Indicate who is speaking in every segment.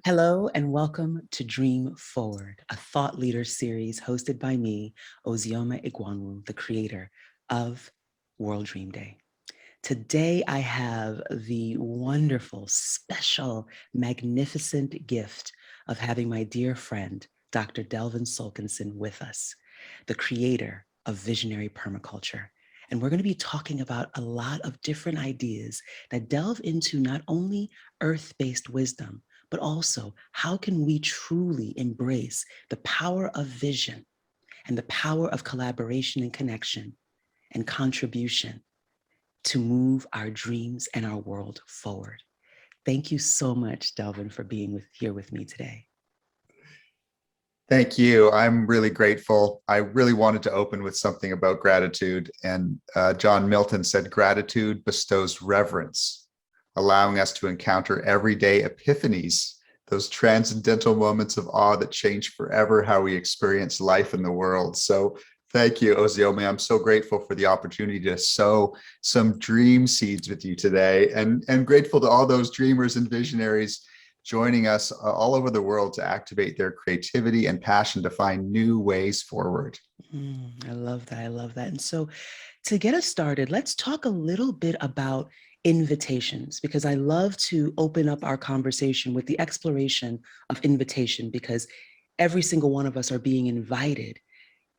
Speaker 1: Hello and welcome to Dream Forward, a thought leader series hosted by me, Ozioma Egwuonwu, the creator of World Dream Day. Today, I have the wonderful, special, magnificent gift of having my dear friend, Dr. Delvin Solkinson, with us, the creator of Visionary Permaculture. And we're going to be talking about a lot of different ideas that delve into not only earth-based wisdom, but also how can we truly embrace the power of vision and the power of collaboration and connection and contribution to move our dreams and our world forward. Thank you so much, Delvin, for being here with me today.
Speaker 2: Thank you. I'm really grateful. I really wanted to open with something about gratitude. And John Milton said, gratitude bestows reverence, allowing us to encounter everyday epiphanies, those transcendental moments of awe that change forever how we experience life in the world. So thank you, Ozioma. I'm so grateful for the opportunity to sow some dream seeds with you today, and grateful to all those dreamers and visionaries joining us all over the world to activate their creativity and passion to find new ways forward.
Speaker 1: I love that. I love that. And so to get us started, let's talk a little bit about invitations, because I love to open up our conversation with the exploration of invitation, because every single one of us are being invited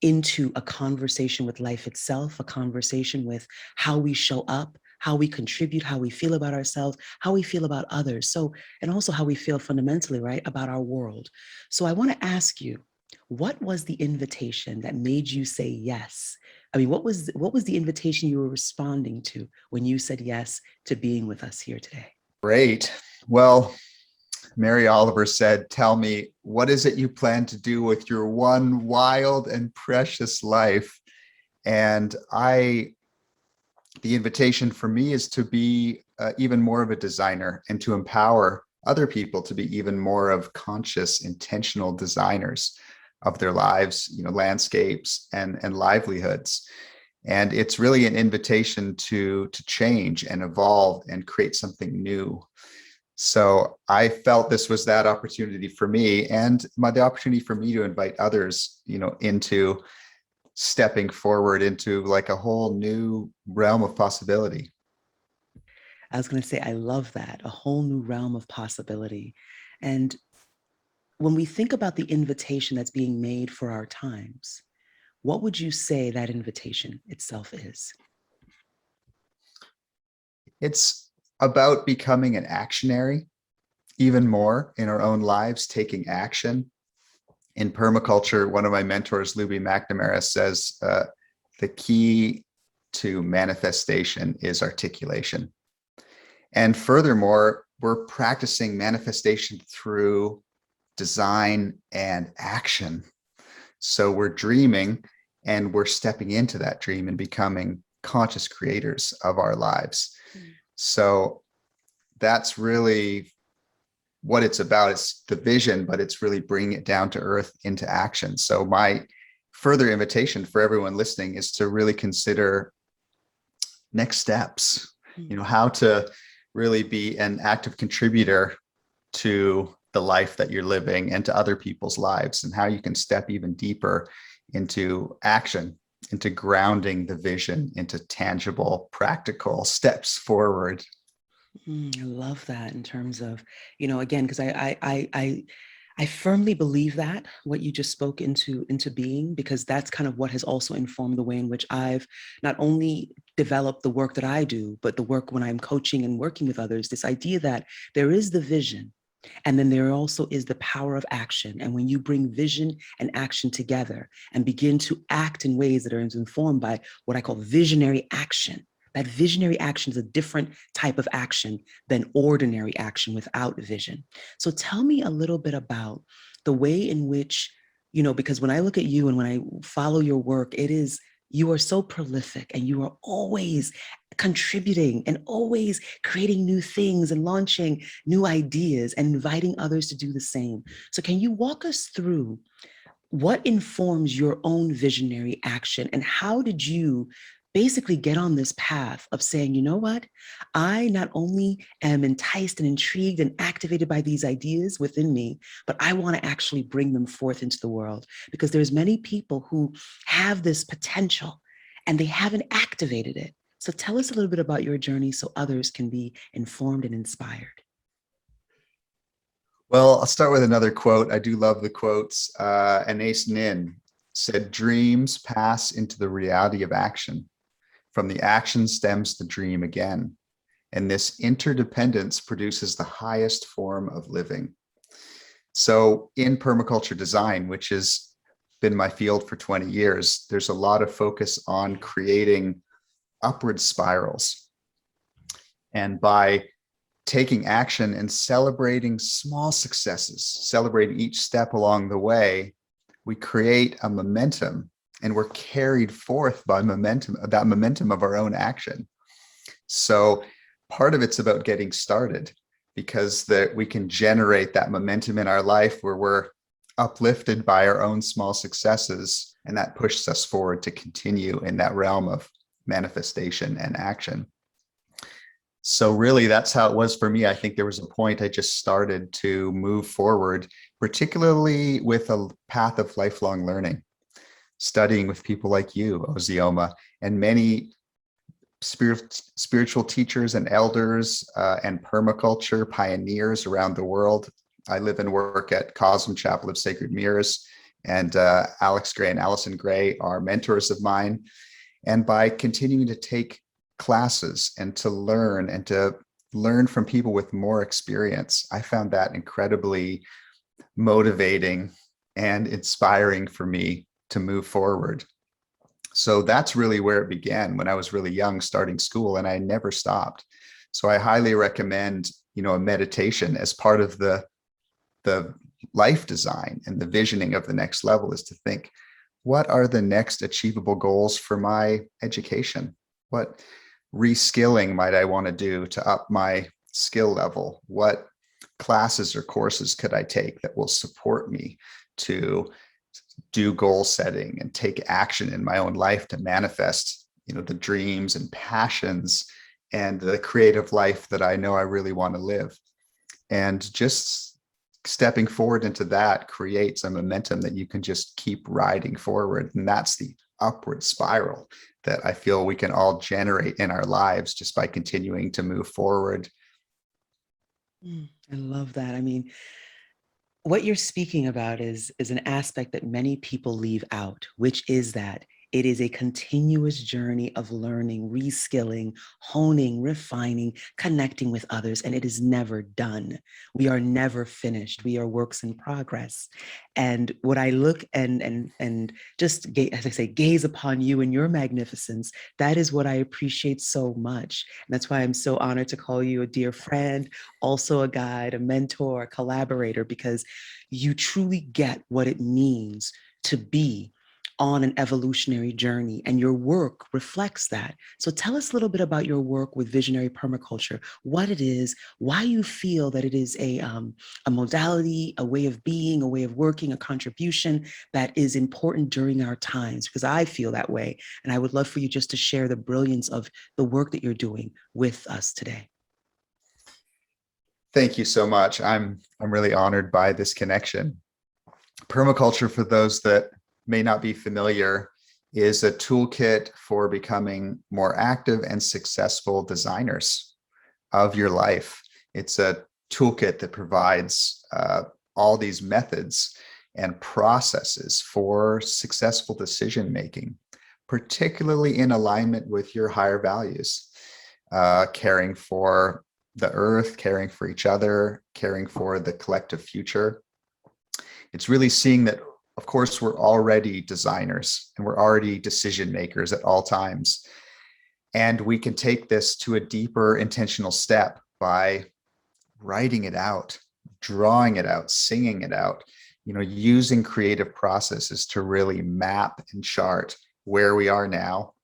Speaker 1: into a conversation with life itself, a conversation with how we show up, how we contribute, how we feel about ourselves, how we feel about others. So, and also how we feel fundamentally, right, about our world. So I want to ask you, what was the invitation that made you say yes? I mean, what was the invitation you were responding to when you said yes to being with us here today?
Speaker 2: Great. Well, Mary Oliver said, tell me, what is it you plan to do with your one wild and precious life? And the invitation for me is to be even more of a designer and to empower other people to be even more of conscious, intentional designers of their lives, landscapes and livelihoods. And it's really an invitation to change and evolve and create something new. So I felt this was that opportunity for me, and the opportunity for me to invite others, into stepping forward into like a whole new realm of possibility.
Speaker 1: I was going to say, I love that, a whole new realm of possibility. And when we think about the invitation that's being made for our times, what would you say that invitation itself is?
Speaker 2: It's about becoming an actionary even more in our own lives, taking action. In permaculture, one of my mentors, Luby McNamara, says the key to manifestation is articulation. And furthermore, we're practicing manifestation through design and action. So we're dreaming and we're stepping into that dream and becoming conscious creators of our lives. So that's really what it's about. It's the vision, but it's really bringing it down to earth into action. So my further invitation for everyone listening is to really consider next steps, how to really be an active contributor to the life that you're living and to other people's lives, and how you can step even deeper into action, into grounding the vision into tangible, practical steps forward.
Speaker 1: I love that, in terms of, again, because I firmly believe that what you just spoke into being, because that's kind of what has also informed the way in which I've not only developed the work that I do, but the work when I'm coaching and working with others, this idea that there is the vision, and then there also is the power of action. And when you bring vision and action together and begin to act in ways that are informed by what I call visionary action, that visionary action is a different type of action than ordinary action without vision. So tell me a little bit about the way in which, because when I look at you and when I follow your work, you are so prolific and you are always contributing and always creating new things and launching new ideas and inviting others to do the same. So can you walk us through what informs your own visionary action, and how did you basically get on this path of saying, you know what? I not only am enticed and intrigued and activated by these ideas within me, but I want to actually bring them forth into the world, because there's many people who have this potential and they haven't activated it. So tell us a little bit about your journey so others can be informed and inspired.
Speaker 2: Well, I'll start with another quote. I do love the quotes. Anais Nin said, "Dreams pass into the reality of action. From the action stems the dream again. And this interdependence produces the highest form of living." So in permaculture design, which has been my field for 20 years, there's a lot of focus on creating upward spirals. And by taking action and celebrating small successes, celebrating each step along the way, we create a momentum, and we're carried forth by momentum, that momentum of our own action. So part of it's about getting started, because we can generate that momentum in our life where we're uplifted by our own small successes, and that pushes us forward to continue in that realm of manifestation and action. So really, that's how it was for me. I think there was a point I just started to move forward, particularly with a path of lifelong learning, studying with people like you, Ozioma, and many spiritual teachers and elders and permaculture pioneers around the world. I live and work at Cosm Chapel of Sacred Mirrors, and Alex Gray and Allison Gray are mentors of mine. And by continuing to take classes and to learn from people with more experience, I found that incredibly motivating and inspiring for me to move forward. So that's really where it began when I was really young, starting school, and I never stopped. So I highly recommend, a meditation as part of the life design and the visioning of the next level, is to think, what are the next achievable goals for my education? What reskilling might I want to do to up my skill level? What classes or courses could I take that will support me to do goal setting and take action in my own life to manifest, the dreams and passions and the creative life that I know I really want to live? And just stepping forward into that creates a momentum that you can just keep riding forward. And that's the upward spiral that I feel we can all generate in our lives just by continuing to move forward.
Speaker 1: I love that. I mean, what you're speaking about is an aspect that many people leave out, which is that it is a continuous journey of learning, reskilling, honing, refining, connecting with others, and it is never done. We are never finished. We are works in progress. And what I look and just, as I say, gaze upon you and your magnificence, that is what I appreciate so much. And that's why I'm so honored to call you a dear friend, also a guide, a mentor, a collaborator, because you truly get what it means to be on an evolutionary journey, and your work reflects that. So tell us a little bit about your work with Visionary Permaculture, what it is, why you feel that it is a modality, a way of being, a way of working, a contribution that is important during our times, because I feel that way. And I would love for you just to share the brilliance of the work that you're doing with us today.
Speaker 2: Thank you so much. I'm really honored by this connection. Permaculture, for those that may not be familiar, is a toolkit for becoming more active and successful designers of your life. It's a toolkit that provides all these methods and processes for successful decision making, particularly in alignment with your higher values, caring for the earth, caring for each other, caring for the collective future. It's really seeing that, of course, we're already designers and we're already decision makers at all times. And we can take this to a deeper intentional step by writing it out, drawing it out, singing it out, using creative processes to really map and chart where we are now,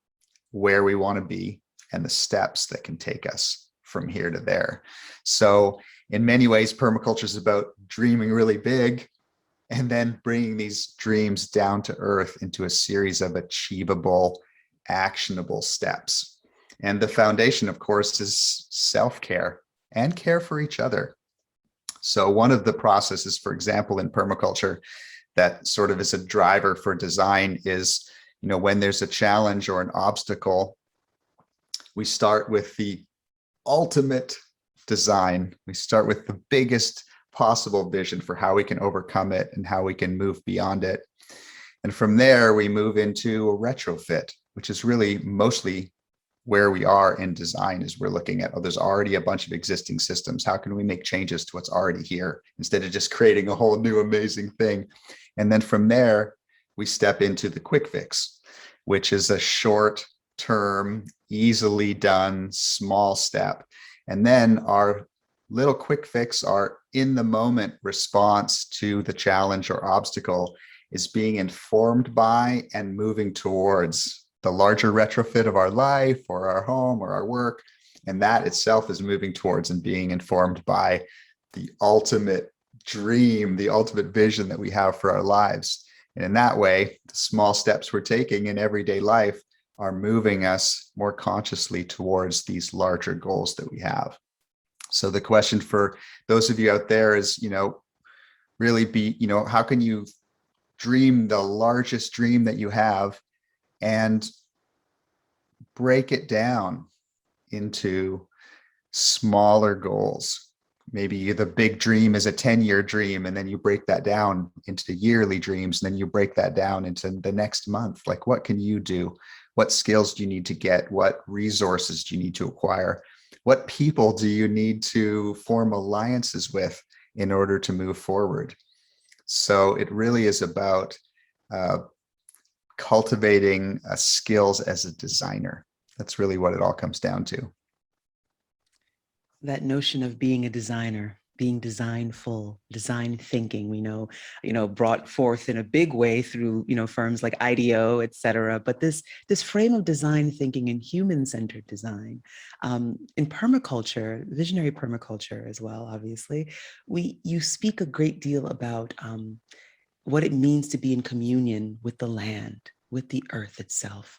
Speaker 2: where we want to be, and the steps that can take us from here to there. So in many ways, permaculture is about dreaming really big and then bringing these dreams down to earth into a series of achievable actionable steps. And the foundation, of course, is self-care and care for each other. So one of the processes, for example, in permaculture, that sort of is a driver for design is, when there's a challenge or an obstacle, we start with the ultimate design. We start with the biggest possible vision for how we can overcome it and how we can move beyond it. And from there, we move into a retrofit, which is really mostly where we are in design, is we're looking at, there's already a bunch of existing systems. How can we make changes to what's already here instead of just creating a whole new amazing thing? And then from there, we step into the quick fix, which is a short term, easily done, small step. And then our little quick fix, our in the moment response to the challenge or obstacle, is being informed by and moving towards the larger retrofit of our life or our home or our work. And that itself is moving towards and being informed by the ultimate dream, the ultimate vision that we have for our lives. And in that way, the small steps we're taking in everyday life are moving us more consciously towards these larger goals that we have. So the question for those of you out there is, really be, how can you dream the largest dream that you have and break it down into smaller goals? Maybe the big dream is a 10-year dream, and then you break that down into yearly dreams, and then you break that down into the next month. Like, what can you do? What skills do you need to get? What resources do you need to acquire? What people do you need to form alliances with in order to move forward? So it really is about cultivating skills as a designer. That's really what it all comes down to.
Speaker 1: That notion of being a designer, being designful, design thinking, we know, brought forth in a big way through, firms like IDEO, et cetera. But this frame of design thinking and human-centered design, in permaculture, visionary permaculture as well, obviously, you speak a great deal about what it means to be in communion with the land, with the earth itself.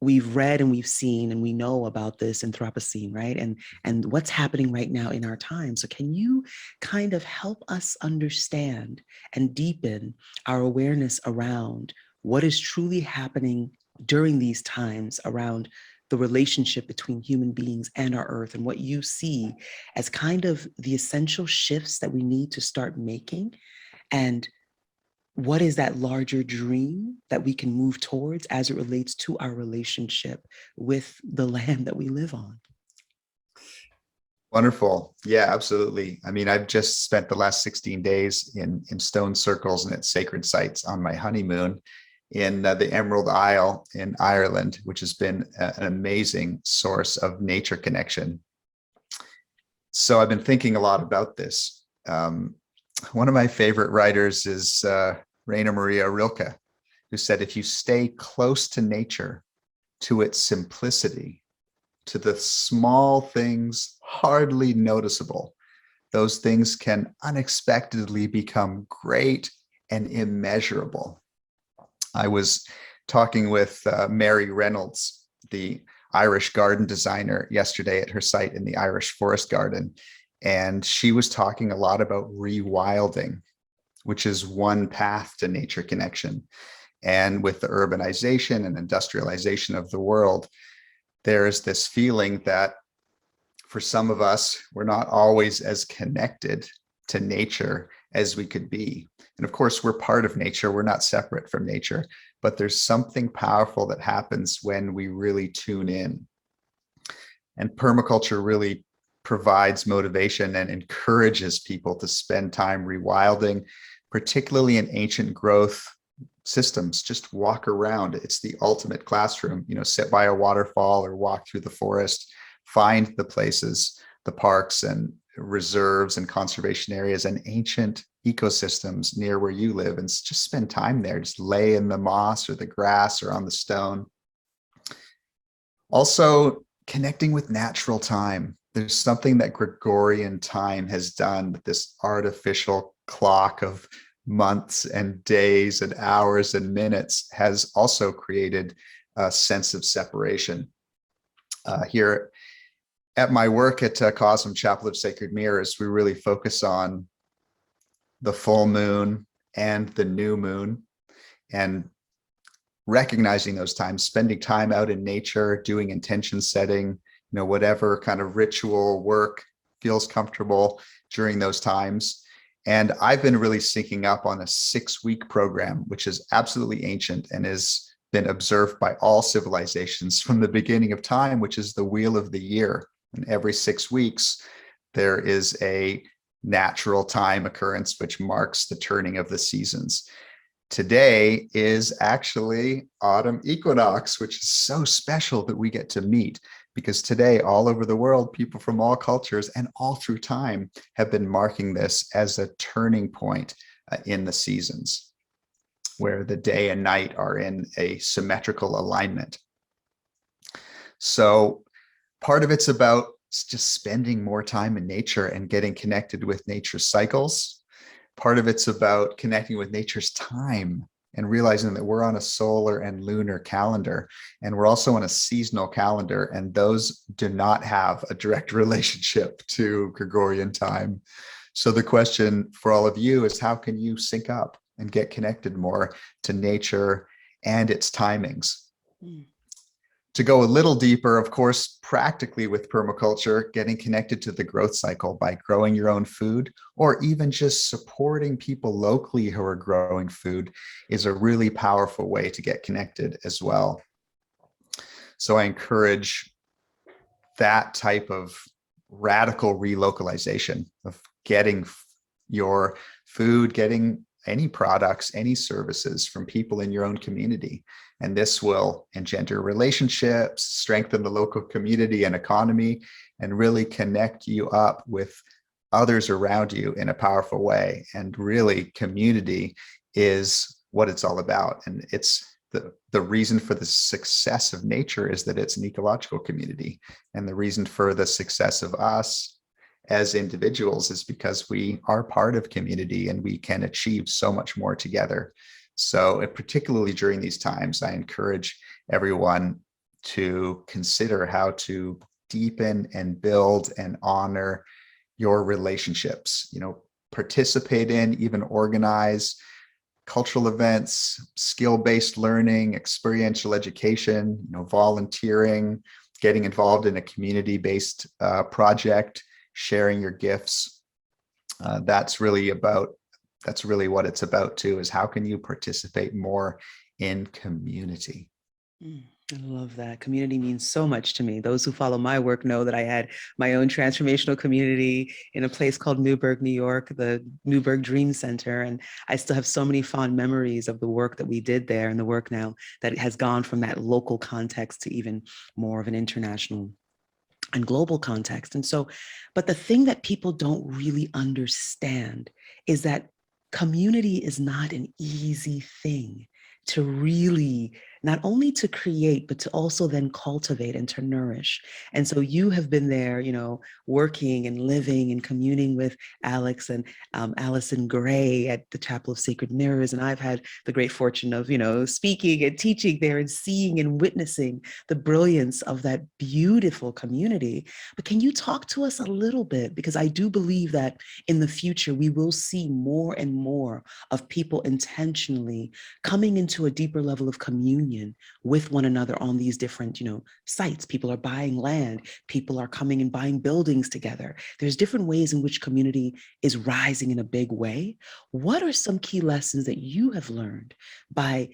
Speaker 1: We've read and we've seen and we know about this Anthropocene, right? And what's happening right now in our time. So can you kind of help us understand and deepen our awareness around what is truly happening during these times around the relationship between human beings and our earth, and what you see as kind of the essential shifts that we need to start making? And what is that larger dream that we can move towards as it relates to our relationship with the land that we live on?
Speaker 2: Wonderful. Yeah, absolutely. I mean, I've just spent the last 16 days in stone circles and at sacred sites on my honeymoon in the Emerald Isle in Ireland, which has been an amazing source of nature connection. So I've been thinking a lot about this. One of my favorite writers is Rainer Maria Rilke, who said, if you stay close to nature, to its simplicity, to the small things hardly noticeable, those things can unexpectedly become great and immeasurable. I was talking with Mary Reynolds, the Irish garden designer, yesterday at her site in the Irish Forest Garden. And she was talking a lot about rewilding, which is one path to nature connection. And with the urbanization and industrialization of the world, there's this feeling that for some of us, we're not always as connected to nature as we could be. And of course, we're part of nature. We're not separate from nature, but there's something powerful that happens when we really tune in. And permaculture really provides motivation and encourages people to spend time rewilding, particularly in ancient growth systems. Just walk around. It's the ultimate classroom. Sit by a waterfall or walk through the forest, find the places, the parks and reserves and conservation areas and ancient ecosystems near where you live, and just spend time there. Just lay in the moss or the grass or on the stone. Also, connecting with natural time. There's something that Gregorian time has done, this artificial clock of months and days and hours and minutes has also created a sense of separation. Here at my work at Cosm Chapel of Sacred Mirrors, we really focus on the full moon and the new moon, and recognizing those times, spending time out in nature, doing intention setting, whatever kind of ritual work feels comfortable during those times. And I've been really syncing up on a 6-week program, which is absolutely ancient and has been observed by all civilizations from the beginning of time, which is the wheel of the year. And every 6 weeks, there is a natural time occurrence, which marks the turning of the seasons. Today is actually autumn equinox, which is so special that we get to meet, because today, all over the world, people from all cultures and all through time have been marking this as a turning point in the seasons, where the day and night are in a symmetrical alignment. So part of it's about just spending more time in nature and getting connected with nature's cycles. Part of it's about connecting with nature's time and realizing that we're on a solar and lunar calendar, and we're also on a seasonal calendar, and those do not have a direct relationship to Gregorian time. So the question for all of you is, how can you sync up and get connected more to nature and its timings? To go a little deeper, of course, practically with permaculture, getting connected to the growth cycle by growing your own food, or even just supporting people locally who are growing food, is a really powerful way to get connected as well. So I encourage that type of radical relocalization of getting your food, getting any products, any services from people in your own community. And this will engender relationships, strengthen the local community and economy, and really connect you up with others around you in a powerful way. And really, community is what it's all about. And it's the reason for the success of nature is that it's an ecological community. And the reason for the success of us as individuals is because we are part of community and we can achieve so much more together. So particularly during these times, I encourage everyone to consider how to deepen and build and honor your relationships, participate in, even organize cultural events, skill-based learning, experiential education, volunteering, getting involved in a community-based project, sharing your gifts. That's really what it's about too, is how can you participate more in community?
Speaker 1: I love that. Community means so much to me. Those who follow my work know that I had my own transformational community in a place called Newburgh, New York, the Newburgh Dream Center. And I still have so many fond memories of the work that we did there, and the work now that has gone from that local context to even more of an international and global context. And so, but the thing that people don't really understand is that community is not an easy thing to really, not only to create, but to also then cultivate and to nourish. And so you have been there, working and living and communing with Alex and Allison Gray at the Chapel of Sacred Mirrors. And I've had the great fortune of, speaking and teaching there and seeing and witnessing the brilliance of that beautiful community. But can you talk to us a little bit? Because I do believe that in the future, we will see more and more of people intentionally coming into a deeper level of communion with one another on these different, sites. People are buying land. People are coming and buying buildings together. There's different ways in which community is rising in a big way. What are some key lessons that you have learned by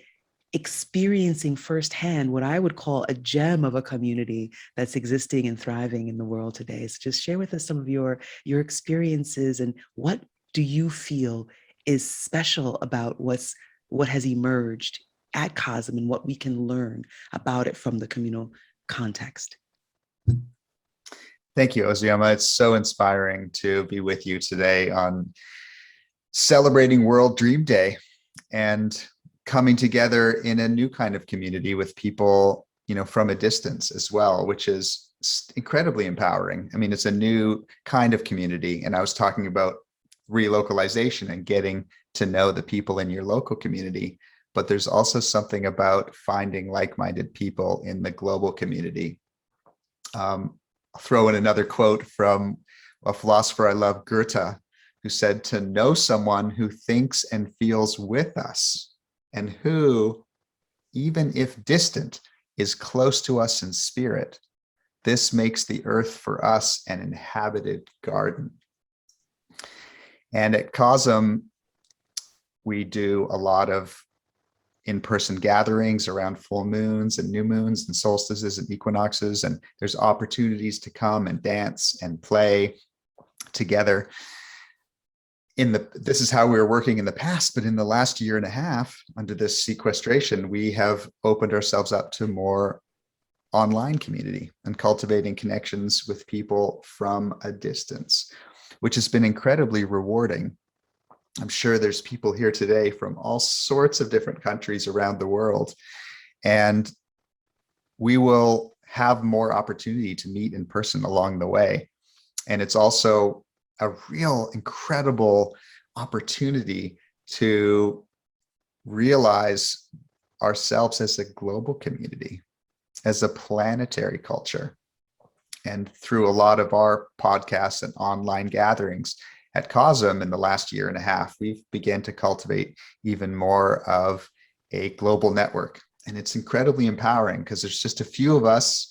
Speaker 1: experiencing firsthand what I would call a gem of a community that's existing and thriving in the world today? So just share with us some of your experiences, and what do you feel is special about what has emerged at COSM and what we can learn about it from the communal context.
Speaker 2: Thank you, Ozioma. It's so inspiring to be with you today on celebrating World Dream Day and coming together in a new kind of community with people, from a distance as well, which is incredibly empowering. I mean, it's a new kind of community. And I was talking about relocalization and getting to know the people in your local community. but there's also something about finding like-minded people in the global community. I'll throw in another quote from a philosopher I love, Goethe, who said, to know someone who thinks and feels with us and who, even if distant, is close to us in spirit. This makes the earth for us an inhabited garden. And at COSM, we do a lot of in-person gatherings around full moons and new moons and solstices and equinoxes. And there's opportunities to come and dance and play together. This is how we were working in the past, but in the last year and a half, under this sequestration, we have opened ourselves up to more online community and cultivating connections with people from a distance, which has been incredibly rewarding. I'm sure there's people here today from all sorts of different countries around the world, and we will have more opportunity to meet in person along the way. And it's also a real incredible opportunity to realize ourselves as a global community, as a planetary culture. And through a lot of our podcasts and online gatherings at COSM in the last year and a half, we've begun to cultivate even more of a global network. And it's incredibly empowering because there's just a few of us,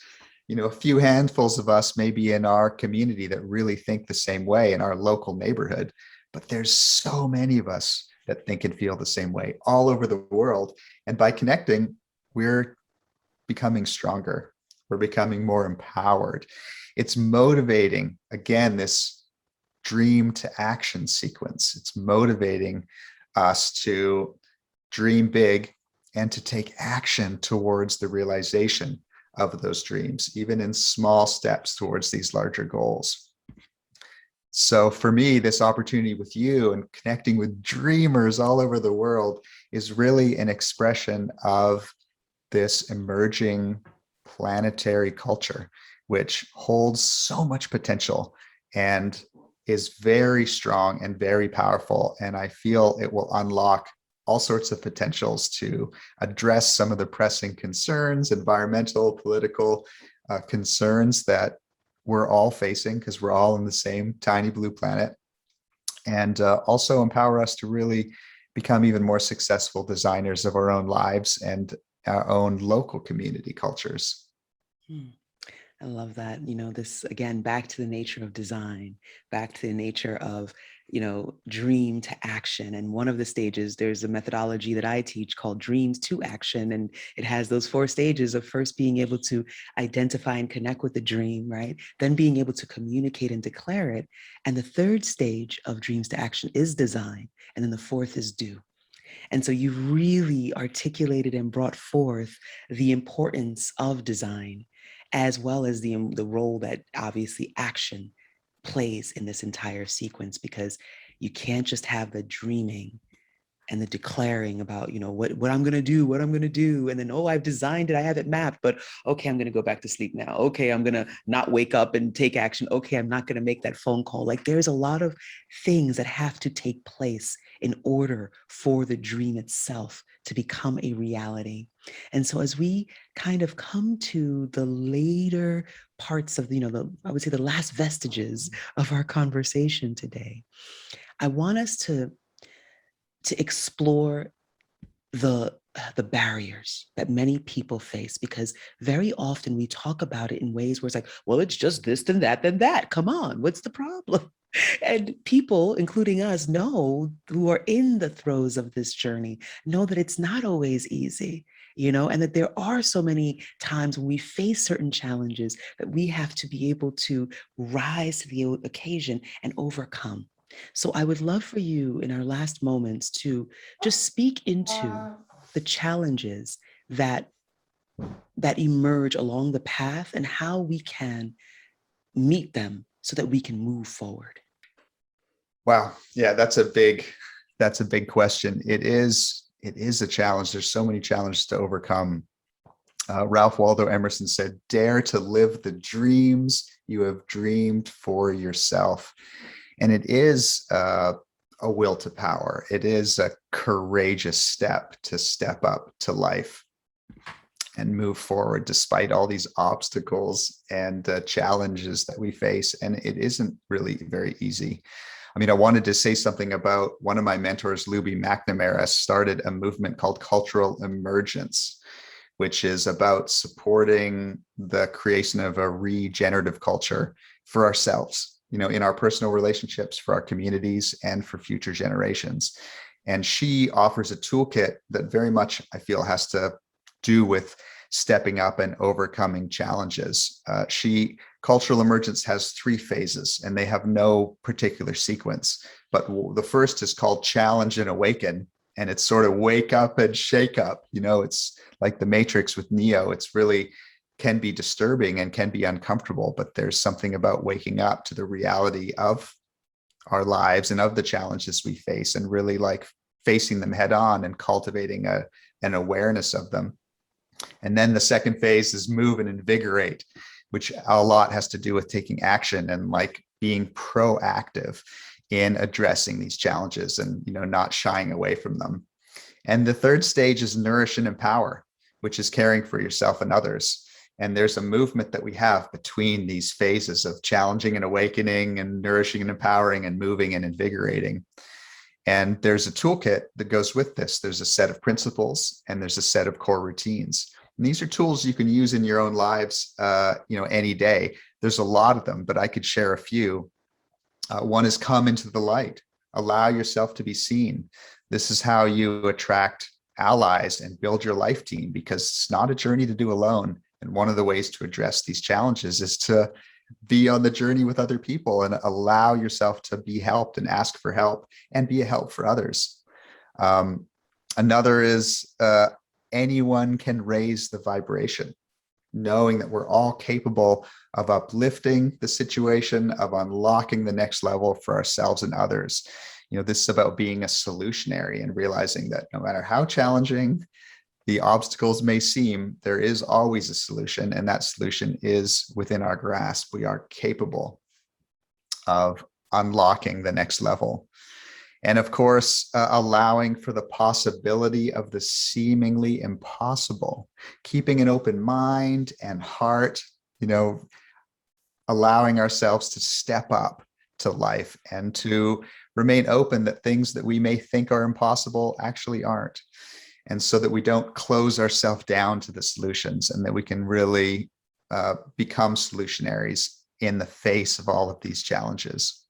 Speaker 2: a few handfuls of us maybe in our community that really think the same way in our local neighborhood. But there's so many of us that think and feel the same way all over the world. And by connecting, we're becoming stronger. We're becoming more empowered. It's motivating, again, this dream to action sequence. It's motivating us to dream big and to take action towards the realization of those dreams, even in small steps towards these larger goals. So for me, this opportunity with you and connecting with dreamers all over the world is really an expression of this emerging planetary culture, which holds so much potential and is very strong and very powerful. And I feel it will unlock all sorts of potentials to address some of the pressing concerns, environmental, political concerns that we're all facing because we're all in the same tiny blue planet, and also empower us to really become even more successful designers of our own lives and our own local community cultures.
Speaker 1: I love that. This, again, back to the nature of design, back to the nature of, dream to action. And one of the stages, there's a methodology that I teach called dreams to action. And it has those 4 stages of first being able to identify and connect with the dream, right? Then being able to communicate and declare it. And the 3rd stage of dreams to action is design. And then the 4th is do. And so you've really articulated and brought forth the importance of design, as well as the role that obviously action plays in this entire sequence, because you can't just have the dreaming and the declaring about, what I'm going to do, and then, oh, I've designed it, I have it mapped, but okay, I'm going to go back to sleep now. Okay, I'm going to not wake up and take action. Okay, I'm not going to make that phone call. Like, there's a lot of things that have to take place in order for the dream itself to become a reality. And so as we kind of come to the later parts of, I would say the last vestiges of our conversation today, I want us to explore the barriers that many people face, because very often we talk about it in ways where it's like, well, it's just this, then that. Come on, what's the problem? And people, including us, who are in the throes of this journey, know that it's not always easy, and that there are so many times when we face certain challenges that we have to be able to rise to the occasion and overcome. So I would love for you in our last moments to just speak into the challenges that emerge along the path and how we can meet them so that we can move forward.
Speaker 2: Wow. Yeah, that's a big question. It is a challenge. There's so many challenges to overcome. Ralph Waldo Emerson said, "Dare to live the dreams you have dreamed for yourself." And it is a a will to power. It is a courageous step to step up to life and move forward despite all these obstacles and challenges that we face. And it isn't really very easy. I mean, I wanted to say something about one of my mentors, Luby McNamara, started a movement called Cultural Emergence, which is about supporting the creation of a regenerative culture for ourselves, in our personal relationships, for our communities, and for future generations. And she offers a toolkit that very much, I feel, has to do with stepping up and overcoming challenges. Cultural Emergence has 3 phases, and they have no particular sequence. But the first is called Challenge and Awaken, and it's sort of wake up and shake up. It's like the Matrix with Neo. It's really can be disturbing and can be uncomfortable, but there's something about waking up to the reality of our lives and of the challenges we face, and really like facing them head on and cultivating an awareness of them. And then the second phase is Move and Invigorate, which a lot has to do with taking action and like being proactive in addressing these challenges and, not shying away from them. And the third stage is Nourish and Empower, which is caring for yourself and others. And there's a movement that we have between these phases of challenging and awakening, and nourishing and empowering, and moving and invigorating. And there's a toolkit that goes with this. There's a set of principles, and there's a set of core routines. And these are tools you can use in your own lives, any day. There's a lot of them, but I could share a few. One is come into the light. Allow yourself to be seen. This is how you attract allies and build your life team, because it's not a journey to do alone. And one of the ways to address these challenges is to be on the journey with other people and allow yourself to be helped and ask for help and be a help for others. Another is anyone can raise the vibration, knowing that we're all capable of uplifting the situation, of unlocking the next level for ourselves and others. This is about being a solutionary and realizing that no matter how challenging the obstacles may seem, there is always a solution, and that solution is within our grasp. We are capable of unlocking the next level. And of course, allowing for the possibility of the seemingly impossible, keeping an open mind and heart, allowing ourselves to step up to life and to remain open that things that we may think are impossible actually aren't. And so that we don't close ourselves down to the solutions, and that we can really become solutionaries in the face of all of these challenges.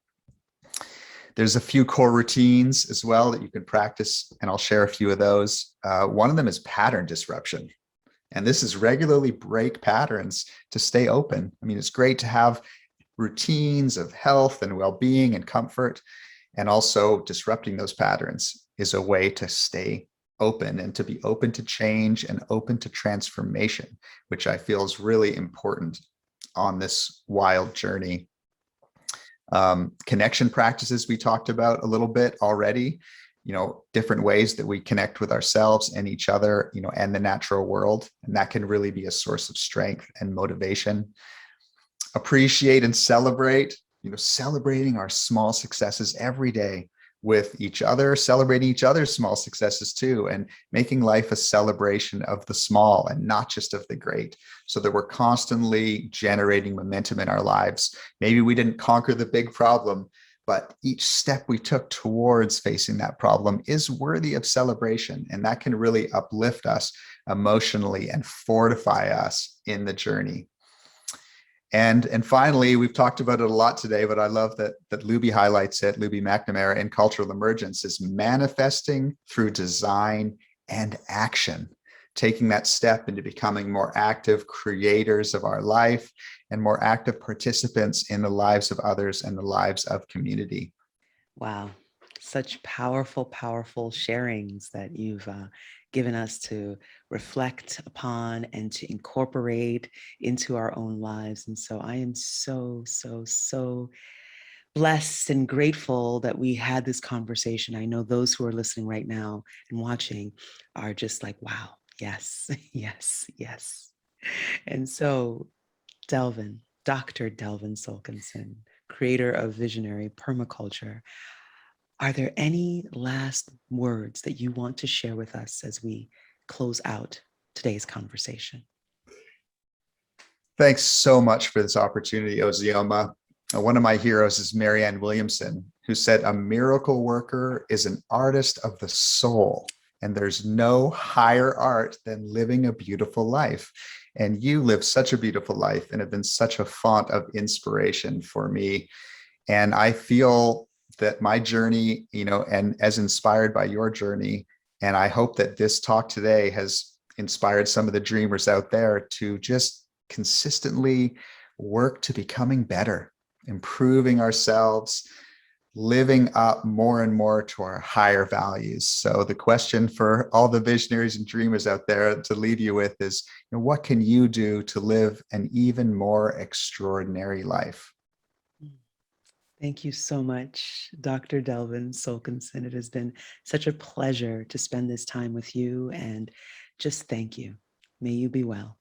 Speaker 2: There's a few core routines as well that you can practice, and I'll share a few of those. One of them is pattern disruption. And this is regularly break patterns to stay open. I mean, it's great to have routines of health and well-being and comfort, and also disrupting those patterns is a way to stay open and to be open to change and open to transformation, which I feel is really important on this wild journey. Connection practices we talked about a little bit already, different ways that we connect with ourselves and each other, and the natural world. And that can really be a source of strength and motivation. Appreciate and celebrate, celebrating our small successes every day with each other, celebrating each other's small successes too, and making life a celebration of the small and not just of the great, so that we're constantly generating momentum in our lives. Maybe we didn't conquer the big problem, but each step we took towards facing that problem is worthy of celebration. And that can really uplift us emotionally and fortify us in the journey. And finally, we've talked about it a lot today, but I love that Luby highlights it, Luby McNamara, in Cultural Emergence, is manifesting through design and action, taking that step into becoming more active creators of our life and more active participants in the lives of others and the lives of community.
Speaker 1: Wow. Such powerful, powerful sharings that you've given us to reflect upon and to incorporate into our own lives. And so I am so, so, so blessed and grateful that we had this conversation. I know those who are listening right now and watching are just like, wow, yes, yes, yes. And so Dr. Delvin Solkinson, creator of Visionary Permaculture, Are there any last words that you want to share with us as we close out today's conversation?
Speaker 2: Thanks so much for this opportunity, Ozioma. One of my heroes is Marianne Williamson, who said, "A miracle worker is an artist of the soul, and there's no higher art than living a beautiful life." And you live such a beautiful life and have been such a font of inspiration for me. And I feel that my journey, and as inspired by your journey, and I hope that this talk today has inspired some of the dreamers out there to just consistently work to becoming better, improving ourselves, living up more and more to our higher values. So the question for all the visionaries and dreamers out there to leave you with is, what can you do to live an even more extraordinary life?
Speaker 1: Thank you so much, Dr. Delvin Solkinson. It has been such a pleasure to spend this time with you, and just thank you. May you be well.